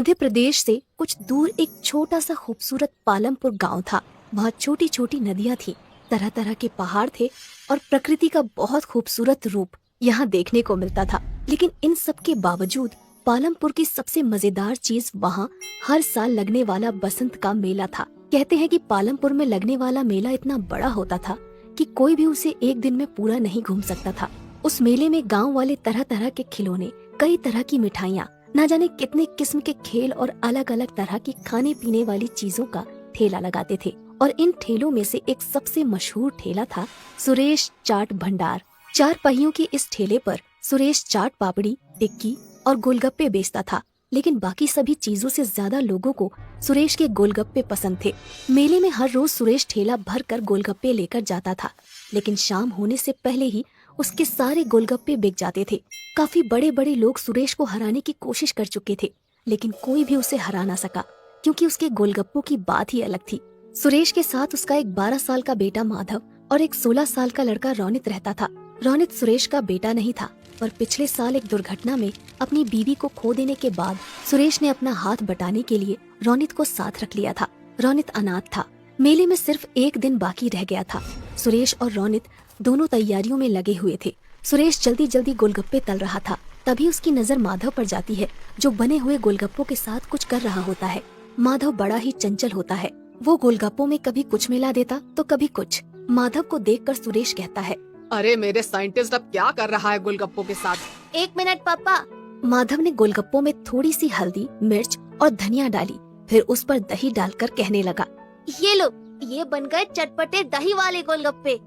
मध्य प्रदेश से कुछ दूर एक छोटा सा खूबसूरत पालमपुर गांव था। वहाँ छोटी छोटी नदियाँ थी, तरह तरह के पहाड़ थे और प्रकृति का बहुत खूबसूरत रूप यहाँ देखने को मिलता था। लेकिन इन सब के बावजूद पालमपुर की सबसे मजेदार चीज वहाँ हर साल लगने वाला बसंत का मेला था। कहते हैं कि पालमपुर में लगने वाला मेला इतना बड़ा होता था कि कोई भी उसे एक दिन में पूरा नहीं घूम सकता था। उस मेले में गांव वाले तरह तरह के खिलौने, कई तरह की मिठाइयाँ, न जाने कितने किस्म के खेल और अलग अलग तरह की खाने पीने वाली चीजों का ठेला लगाते थे। और इन ठेलों में से एक सबसे मशहूर ठेला था सुरेश चाट भंडार। 4 पहियों के इस ठेले पर सुरेश चाट पापड़ी, टिक्की और गोलगप्पे बेचता था। लेकिन बाकी सभी चीजों से ज्यादा लोगों को सुरेश के गोलगप्पे पसंद थे। मेले में हर रोज सुरेश ठेला भर कर गोलगप्पे लेकर जाता था, लेकिन शाम होने से पहले ही उसके सारे गोलगप्पे बिक जाते थे। काफी बड़े बड़े लोग सुरेश को हराने की कोशिश कर चुके थे, लेकिन कोई भी उसे हरा ना सका, क्योंकि उसके गोलगप्पों की बात ही अलग थी। सुरेश के साथ उसका एक 12 साल का बेटा माधव और एक 16 साल का लड़का रोनित रहता था। रोनित सुरेश का बेटा नहीं था, पर पिछले साल एक दुर्घटना में अपनी बीवी को खो देने के बाद सुरेश ने अपना हाथ बटाने के लिए रोनित को साथ रख लिया था। रोनित अनाथ था। मेले में सिर्फ एक दिन बाकी रह गया था। सुरेश और रोनित दोनों तैयारियों में लगे हुए थे। सुरेश जल्दी जल्दी गोलगप्पे तल रहा था, तभी उसकी नजर माधव पर जाती है, जो बने हुए गोलगप्पों के साथ कुछ कर रहा होता है। माधव बड़ा ही चंचल होता है। वो गोलगप्पों में कभी कुछ मिला देता तो कभी कुछ। माधव को देखकर सुरेश कहता है, अरे मेरे साइंटिस्ट अब क्या कर रहा है गोलगप्पों के साथ? 1 मिनट पापा। माधव ने गोलगप्पों में थोड़ी सी हल्दी, मिर्च और धनिया डाली, फिर उस पर दही डालकर कहने लगा, ये लो, ये बन गए चटपटे दही वाले गोलगप्पे।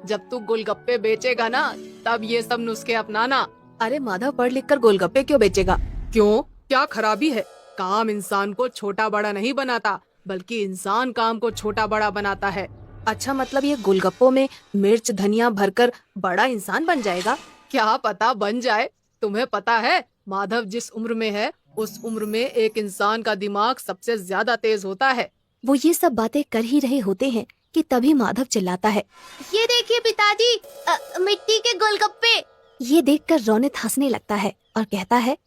जब तू गोलगप्पे बेचेगा ना, तब ये सब नुस्खे अपनाना। अरे माधव पढ़ लिख कर गोलगप्पे क्यों बेचेगा? क्यों, क्या खराबी है? काम इंसान को छोटा बड़ा नहीं बनाता, बल्कि इंसान काम को छोटा बड़ा बनाता है। अच्छा, मतलब ये गोलगप्पों में मिर्च धनिया भरकर बड़ा इंसान बन जाएगा? क्या पता बन जाए। तुम्हें पता है माधव जिस उम्र में है, उस उम्र में एक इंसान का दिमाग सबसे ज्यादा तेज होता है। वो ये सब बातें कर ही रहे होते हैं कि तभी माधव चिल्लाता है, ये देखिए पिताजी, मिट्टी के गोलगप्पे। ये देखकर रोनित हंसने लगता है और कहता है,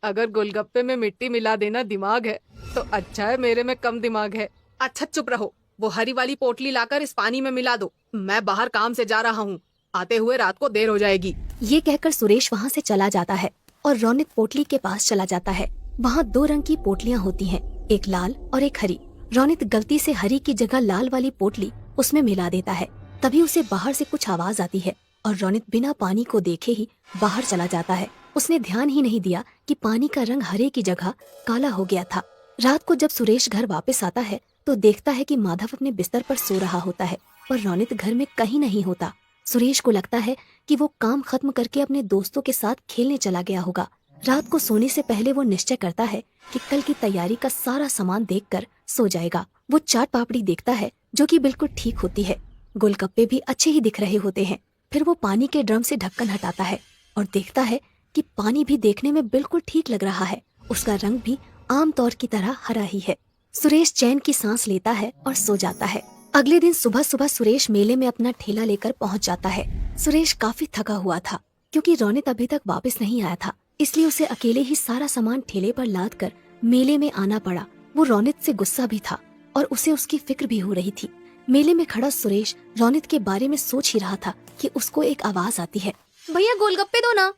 अगर गोलगप्पे में मिट्टी मिला देना दिमाग है, तो अच्छा है मेरे में कम दिमाग है। अच्छा चुप रहो, वो हरी वाली पोटली लाकर इस पानी में मिला दो। मैं बाहर काम से जा रहा हूँ, आते हुए रात को देर हो जाएगी। ये कहकर सुरेश वहाँ से चला जाता है और रोनित पोटली के पास चला जाता है। वहाँ 2 रंग की पोटलियाँ होती हैं, एक लाल और एक हरी। रोनित गलती से हरी की जगह लाल वाली पोटली उसमें मिला देता है। तभी उसे बाहर से कुछ आवाज आती है और रोनित बिना पानी को देखे ही बाहर चला जाता है। उसने ध्यान ही नहीं दिया कि पानी का रंग हरे की जगह काला हो गया था। रात को जब सुरेश घर वापस आता है तो देखता है कि माधव अपने बिस्तर पर सो रहा होता है, पर रोनित घर में कहीं नहीं होता। सुरेश को लगता है कि वो काम खत्म करके अपने दोस्तों के साथ खेलने चला गया होगा। रात को सोने से पहले वो निश्चय करता है कि कल की तैयारी का सारा सामान देखकर सो जाएगा। वो चाट पापड़ी देखता है, जो कि बिल्कुल ठीक होती है। गोलगप्पे भी अच्छे ही दिख रहे होते हैं। फिर वो पानी के ड्रम से ढक्कन हटाता है और देखता है कि पानी भी देखने में बिल्कुल ठीक लग रहा है। उसका रंग भी आम तौर की तरह हरा ही है। सुरेश चैन की सांस लेता है और सो जाता है। अगले दिन सुबह सुबह सुरेश मेले में अपना ठेला लेकर पहुंच जाता है। सुरेश काफी थका हुआ था, क्योंकि रोनित अभी तक वापस नहीं आया था, इसलिए उसे अकेले ही सारा सामान ठेले पर लाद कर मेले में आना पड़ा। वो रोनित से गुस्सा भी था और उसे उसकी फिक्र भी हो रही थी। मेले में खड़ा सुरेश रोनित के बारे में सोच ही रहा था कि उसको एक आवाज आती है, भैया गोलगप्पे दो ना।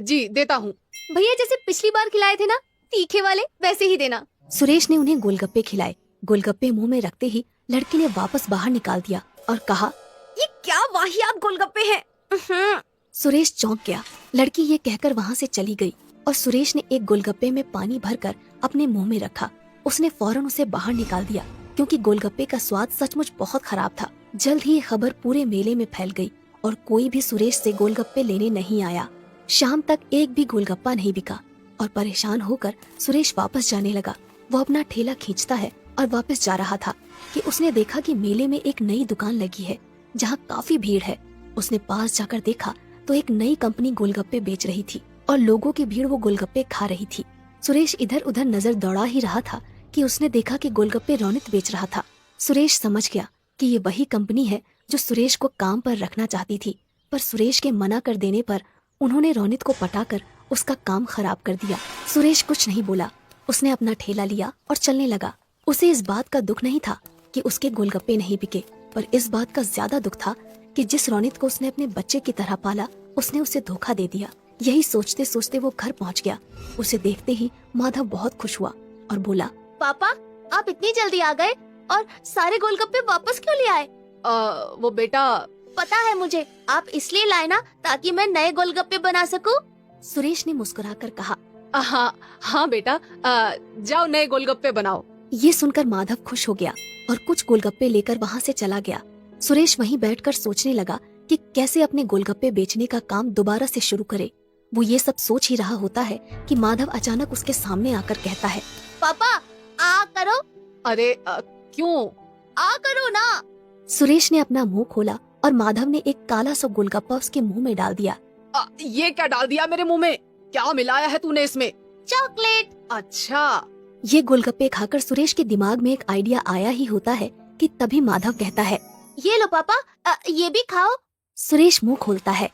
जी देता हूँ। भैया जैसे पिछली बार खिलाए थे ना, तीखे वाले, वैसे ही देना। सुरेश ने उन्हें गोलगप्पे खिलाए। गोलगप्पे मुंह में रखते ही लड़की ने वापस बाहर निकाल दिया और कहा, ये क्या वाहियात गोलगप्पे हैं। सुरेश चौंक गया। लड़की ये कहकर वहाँ से चली गई और सुरेश ने एक गोलगप्पे में पानी भरकर अपने मुंह में रखा। उसने फौरन उसे बाहर निकाल दिया, क्योंकि गोलगप्पे का स्वाद सचमुच बहुत खराब था। जल्द ही ये खबर पूरे मेले में फैल गई और कोई भी सुरेश से गोलगप्पे लेने नहीं आया। शाम तक एक भी गोलगप्पा नहीं बिका और परेशान होकर सुरेश वापस जाने लगा। वो अपना ठेला खींचता है और वापस जा रहा था कि उसने देखा कि मेले में एक नई दुकान लगी है, जहाँ काफी भीड़ है। उसने पास जाकर देखा तो एक नई कंपनी गोलगप्पे बेच रही थी और लोगों की भीड़ वो गोलगप्पे खा रही थी। सुरेश इधर उधर नजर दौड़ा ही रहा था कि उसने देखा कि गोलगप्पे रोनित बेच रहा था। सुरेश समझ गया कि ये वही कंपनी है जो सुरेश को काम पर रखना चाहती थी, पर सुरेश के मना कर देने पर उन्होंने रोनित को पटाकर उसका काम खराब कर दिया। सुरेश कुछ नहीं बोला, उसने अपना ठेला लिया और चलने लगा। उसे इस बात का दुख नहीं था कि उसके गोलगप्पे नहीं बिके, पर इस बात का ज्यादा दुख था कि जिस रोनित को उसने अपने बच्चे की तरह पाला, उसने उसे धोखा दे दिया। यही सोचते सोचते वो घर पहुंच गया। उसे देखते ही माधव बहुत खुश हुआ और बोला, पापा, आप इतनी जल्दी आ गए और सारे गोलगप्पे वापस क्यों ले आए? वो बेटा, पता है मुझे, आप इसलिए लाए ना ताकि मैं नए गोलगप्पे बना सकूं। सुरेश ने मुस्कुराकर कहा। हाँ हाँ बेटा, जाओ नए गोलगप्पे बनाओ। ये सुनकर माधव खुश हो गया और कुछ गोलगप्पे लेकर वहाँ से चला गया। सुरेश वहीं बैठकर सोचने लगा कि कैसे अपने गोलगप्पे बेचने का काम दोबारा से शुरू करे। वो ये सब सोच ही रहा होता है कि माधव अचानक उसके सामने आकर कहता है, पापा, आ करो। अरे क्यों? आ करो ना। सुरेश ने अपना मुंह खोला और माधव ने एक काला सा गोलगप्पा उसके मुंह में डाल दिया। ये क्या डाल दिया मेरे मुंह में? क्या मिलाया है तूने इसमें? चॉकलेट। अच्छा। ये गोलगप्पे खाकर सुरेश के दिमाग में एक आइडिया आया ही होता है कि तभी माधव कहता है, ये लो पापा, ये भी खाओ। सुरेश मुंह खोलता है,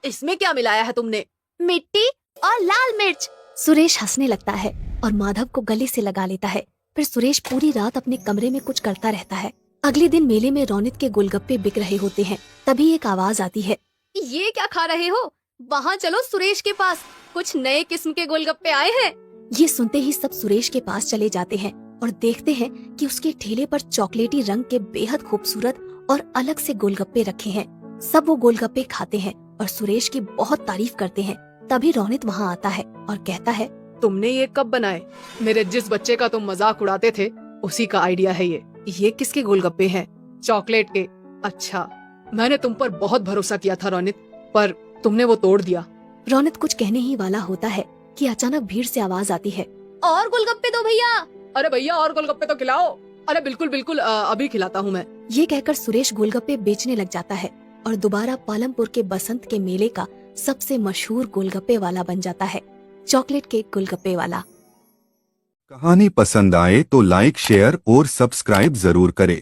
इसमें क्या मिलाया है तुमने? मिट्टी और लाल मिर्च। सुरेश हंसने लगता है और माधव को गले से लगा लेता है। फिर सुरेश पूरी रात अपने कमरे में कुछ करता रहता है। अगले दिन मेले में रोनित के गोलगप्पे बिक रहे होते हैं। तभी एक आवाज आती है, ये क्या खा रहे हो? वहाँ चलो सुरेश के पास, कुछ नए किस्म के गोलगप्पे आए हैं। ये सुनते ही सब सुरेश के पास चले जाते हैं और देखते हैं कि उसके ठेले पर चॉकलेटी रंग के बेहद खूबसूरत और अलग से गोलगप्पे रखे हैं। सब वो गोलगप्पे खाते हैं और सुरेश की बहुत तारीफ करते हैं। तभी रोनित वहाँ आता है और कहता है, तुमने ये कब बनाए? मेरे जिस बच्चे का तुम मजाक उड़ाते थे उसी का आइडिया है ये। ये किसके गोलगप्पे हैं? चॉकलेट के। अच्छा, मैंने तुम पर बहुत भरोसा किया था रोनित, पर तुमने वो तोड़ दिया। रोनित कुछ कहने ही वाला होता है कि अचानक भीड़ से आवाज आती है, और गोलगप्पे दो भैया। अरे भैया, और गोलगप्पे तो खिलाओ। अरे बिल्कुल बिल्कुल, अभी खिलाता हूँ मैं। ये कहकर सुरेश गोलगप्पे बेचने लग जाता है और दोबारा पालमपुर के बसंत के मेले का सबसे मशहूर गोलगप्पे वाला बन जाता है, चॉकलेट के गोलगप्पे वाला। कहानी पसंद आए तो लाइक, शेयर और सब्सक्राइब जरूर करें।